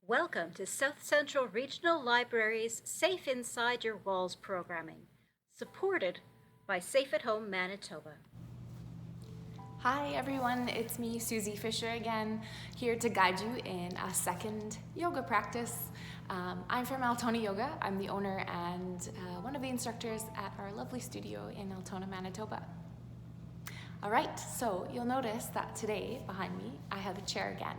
Welcome to South Central Regional Library's Safe Inside Your Walls programming, supported by Safe at Home Manitoba. Hi everyone, it's me, Susie Fisher again, here to guide you in a second yoga practice. I'm from Altona Yoga. I'm the owner and one of the instructors at our lovely studio in Altona, Manitoba. All right, so you'll notice that today behind me, I have a chair again.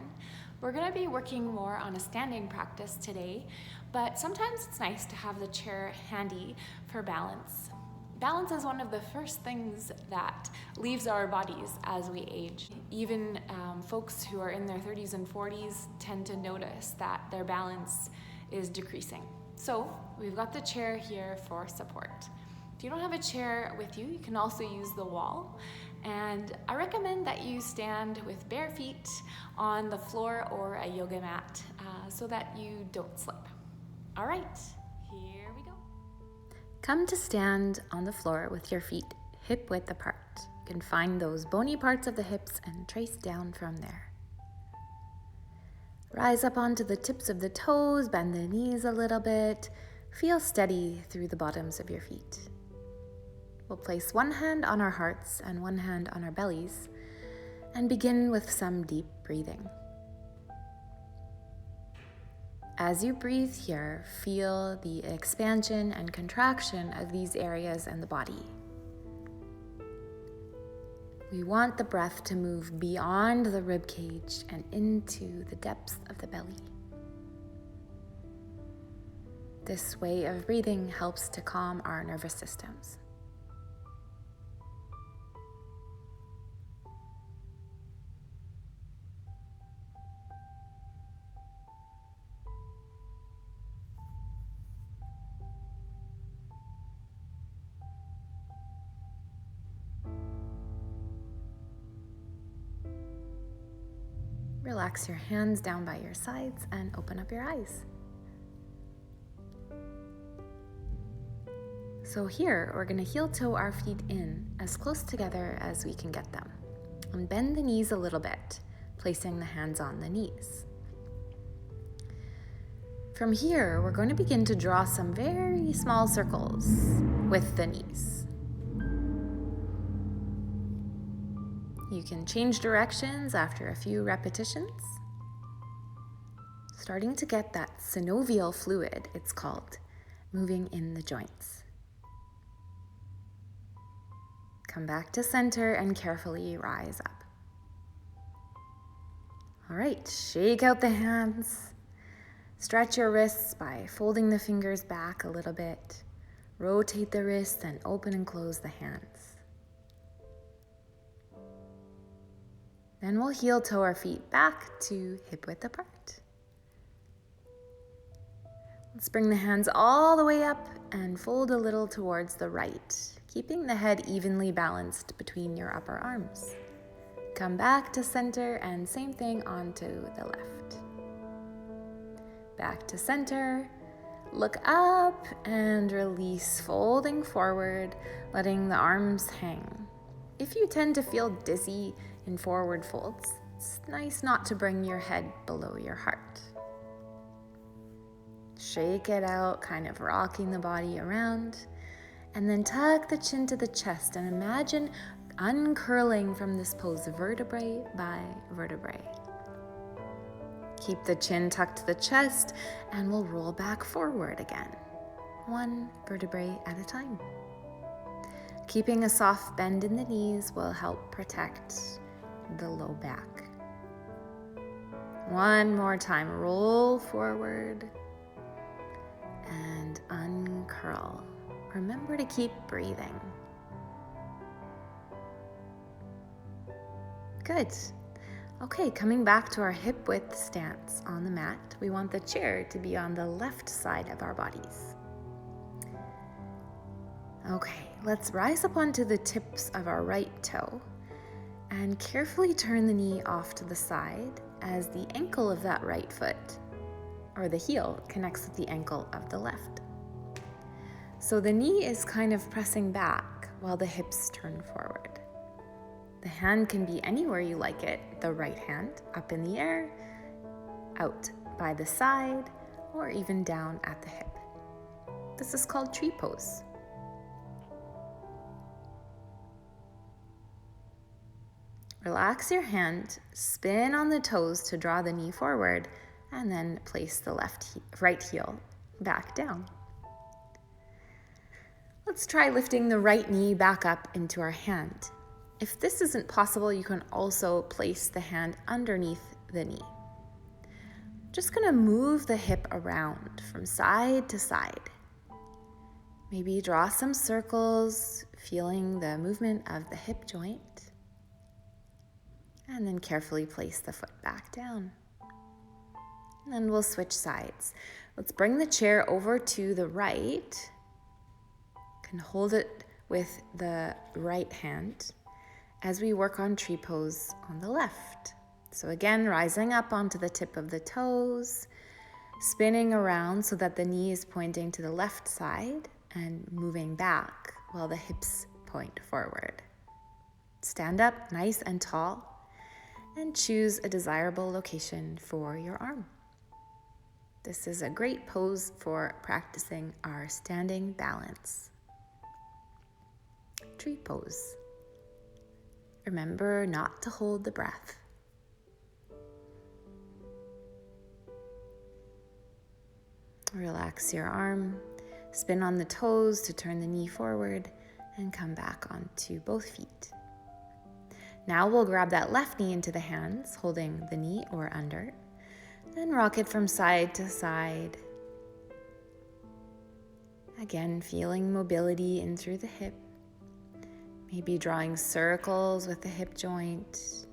We're gonna be working more on a standing practice today, but sometimes it's nice to have the chair handy for balance. Balance is one of the first things that leaves our bodies as we age. Even folks who are in their 30s and 40s tend to notice that their balance is decreasing. So we've got the chair here for support. If you don't have a chair with you, you can also use the wall. And I recommend that you stand with bare feet on the floor or a yoga mat so that you don't slip. All right, here we go. Come to stand on the floor with your feet hip width apart. You can find those bony parts of the hips and trace down from there. Rise up onto the tips of the toes, bend the knees a little bit. Feel steady through the bottoms of your feet. We'll place one hand on our hearts and one hand on our bellies and begin with some deep breathing. As you breathe here, feel the expansion and contraction of these areas in the body. We want the breath to move beyond the rib cage and into the depths of the belly. This way of breathing helps to calm our nervous systems. Relax your hands down by your sides and open up your eyes. So here, we're going to heel toe our feet in as close together as we can get them. And bend the knees a little bit, placing the hands on the knees. From here, we're going to begin to draw some very small circles with the knees. You can change directions after a few repetitions. Starting to get that synovial fluid, it's called, moving in the joints. Come back to center and carefully rise up. All right, shake out the hands. Stretch your wrists by folding the fingers back a little bit. Rotate the wrists and open and close the hands. Then we'll heel toe our feet back to hip width apart. Let's bring the hands all the way up and fold a little towards the right, keeping the head evenly balanced between your upper arms. Come back to center and same thing onto the left. Back to center, look up and release, folding forward, letting the arms hang. If you tend to feel dizzy in forward folds, it's nice not to bring your head below your heart. Shake it out, kind of rocking the body around, and then tuck the chin to the chest and imagine uncurling from this pose vertebrae by vertebrae. Keep the chin tucked to the chest and we'll roll back forward again, one vertebrae at a time. Keeping a soft bend in the knees will help protect the low back. One more time, roll forward and uncurl. Remember to keep breathing. Good. Okay, coming back to our hip width stance on the mat, we want the chair to be on the left side of our bodies. Okay, let's rise up onto the tips of our right toe and carefully turn the knee off to the side as the ankle of that right foot, or the heel, connects with the ankle of the left. So the knee is kind of pressing back while the hips turn forward. The hand can be anywhere you like it, the right hand up in the air, out by the side or even down at the hip. This is called tree pose. Relax your hand, spin on the toes to draw the knee forward, and then place the right heel back down. Let's try lifting the right knee back up into our hand. If this isn't possible, you can also place the hand underneath the knee. Just gonna move the hip around from side to side. Maybe draw some circles, feeling the movement of the hip joint. And then carefully place the foot back down. And then we'll switch sides. Let's bring the chair over to the right. You can hold it with the right hand as we work on tree pose on the left. So again, rising up onto the tip of the toes, spinning around so that the knee is pointing to the left side and moving back while the hips point forward. Stand up nice and tall and choose a desirable location for your arm. This is a great pose for practicing our standing balance. Tree pose. Remember not to hold the breath. Relax your arm, spin on the toes to turn the knee forward, and come back onto both feet. Now we'll grab that left knee into the hands, holding the knee or under, and rock it from side to side. Again, feeling mobility in through the hip. Maybe drawing circles with the hip joint.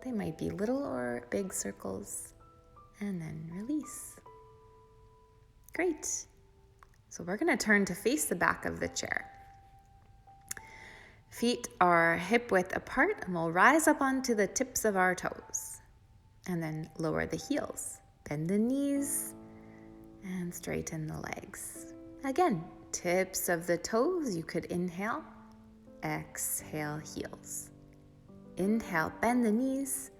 They might be little or big circles. And then release. Great. So we're going to turn to face the back of the chair. Feet are hip width apart, and we'll rise up onto the tips of our toes. And then lower the heels. Bend the knees and straighten the legs. Again, tips of the toes. You could inhale, exhale, heels. Inhale, bend the knees,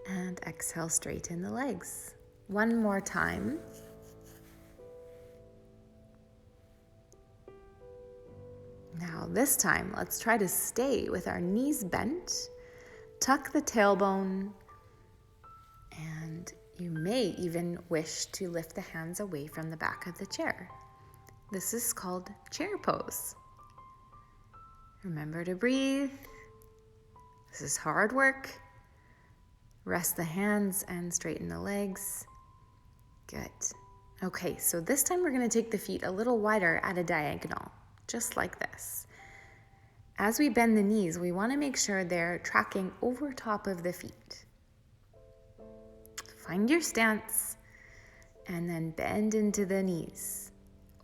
and exhale, straighten the legs. One more time. Now this time, let's try to stay with our knees bent. Tuck the tailbone, and you may even wish to lift the hands away from the back of the chair. This is called chair pose. Remember to breathe. This is hard work. Rest the hands and straighten the legs. Good. Okay, so this time we're going to take the feet a little wider at a diagonal, just like this. As we bend the knees, we want to make sure they're tracking over top of the feet. Find your stance and then bend into the knees,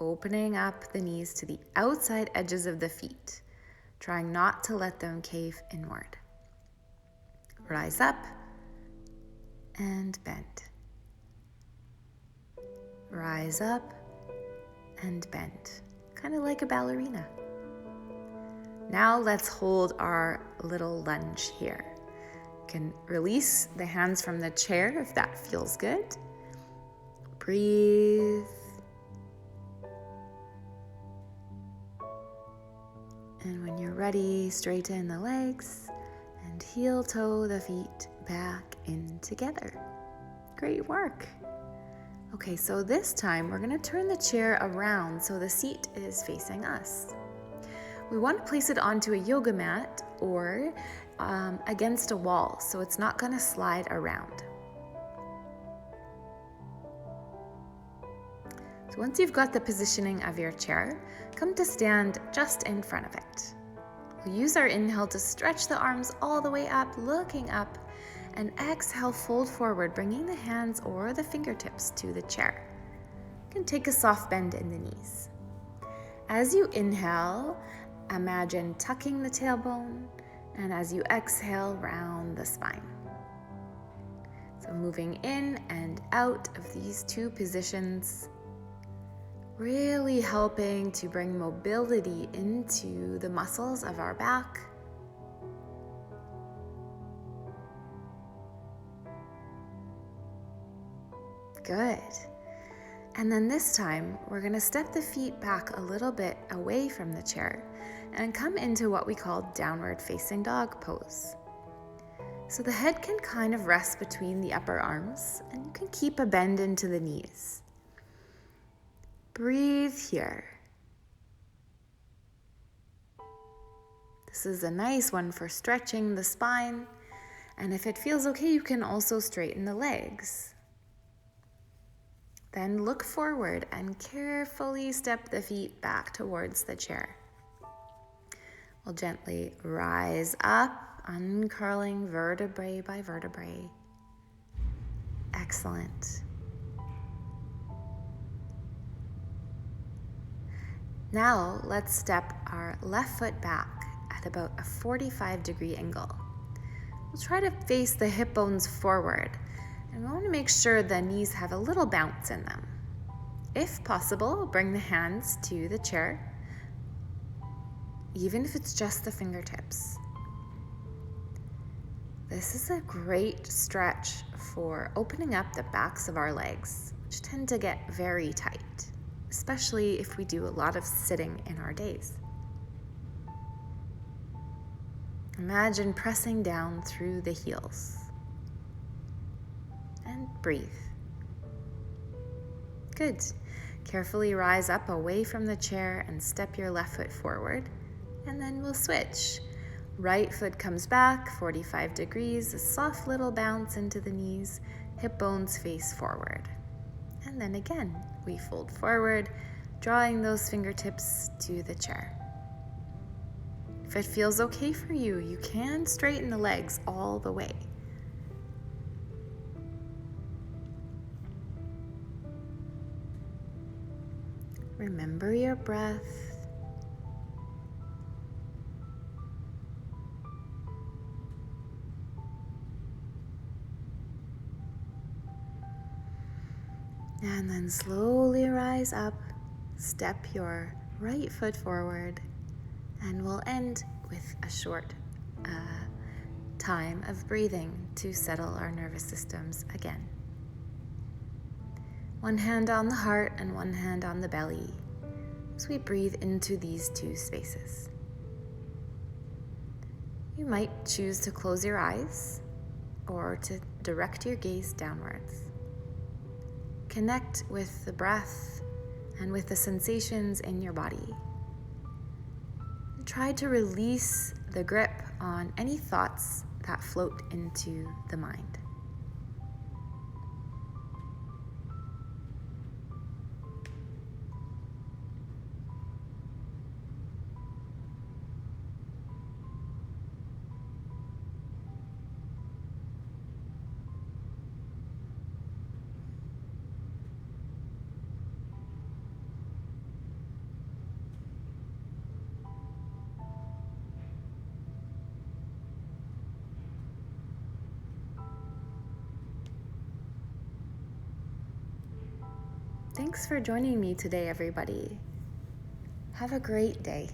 opening up the knees to the outside edges of the feet, trying not to let them cave inward. Rise up and bend. Rise up and bend, kind of like a ballerina. Now let's hold our little lunge here. You can release the hands from the chair if that feels good. Breathe. And when you're ready, straighten the legs and heel toe the feet back in together. Great work. Okay, so this time we're going to turn the chair around so the seat is facing us. We want to place it onto a yoga mat or against a wall so it's not going to slide around. So once you've got the positioning of your chair, come to stand just in front of it. We'll use our inhale to stretch the arms all the way up, looking up, and exhale, fold forward, bringing the hands or the fingertips to the chair. You can take a soft bend in the knees. As you inhale, imagine tucking the tailbone, and as you exhale, round the spine. So moving in and out of these two positions, really helping to bring mobility into the muscles of our back. Good. And then this time, we're going to step the feet back a little bit away from the chair and come into what we call downward facing dog pose. So the head can kind of rest between the upper arms, and you can keep a bend into the knees. Breathe here. This is a nice one for stretching the spine, and if it feels okay, you can also straighten the legs. Then look forward and carefully step the feet back towards the chair. We'll gently rise up, uncurling vertebrae by vertebrae. Excellent. Now let's step our left foot back at about a 45-degree angle. We'll try to face the hip bones forward, and we want to make sure the knees have a little bounce in them. If possible, bring the hands to the chair, even if it's just the fingertips. This is a great stretch for opening up the backs of our legs, which tend to get very tight, especially if we do a lot of sitting in our days. Imagine pressing down through the heels. And breathe. Good. Carefully rise up away from the chair and step your left foot forward, and then we'll switch. Right foot comes back, 45 degrees, a soft little bounce into the knees, hip bones face forward. And then again, we fold forward, drawing those fingertips to the chair. If it feels okay for you, you can straighten the legs all the way. Remember your breath. And then slowly rise up, step your right foot forward, and we'll end with a short time of breathing to settle our nervous systems again. One hand on the heart and one hand on the belly as we breathe into these two spaces. You might choose to close your eyes or to direct your gaze downwards. Connect with the breath and with the sensations in your body. And try to release the grip on any thoughts that float into the mind. Thanks for joining me today, everybody. Have a great day.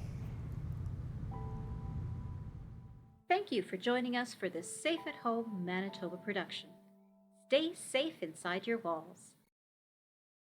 Thank you for joining us for this Safe at Home Manitoba production. Stay safe inside your walls.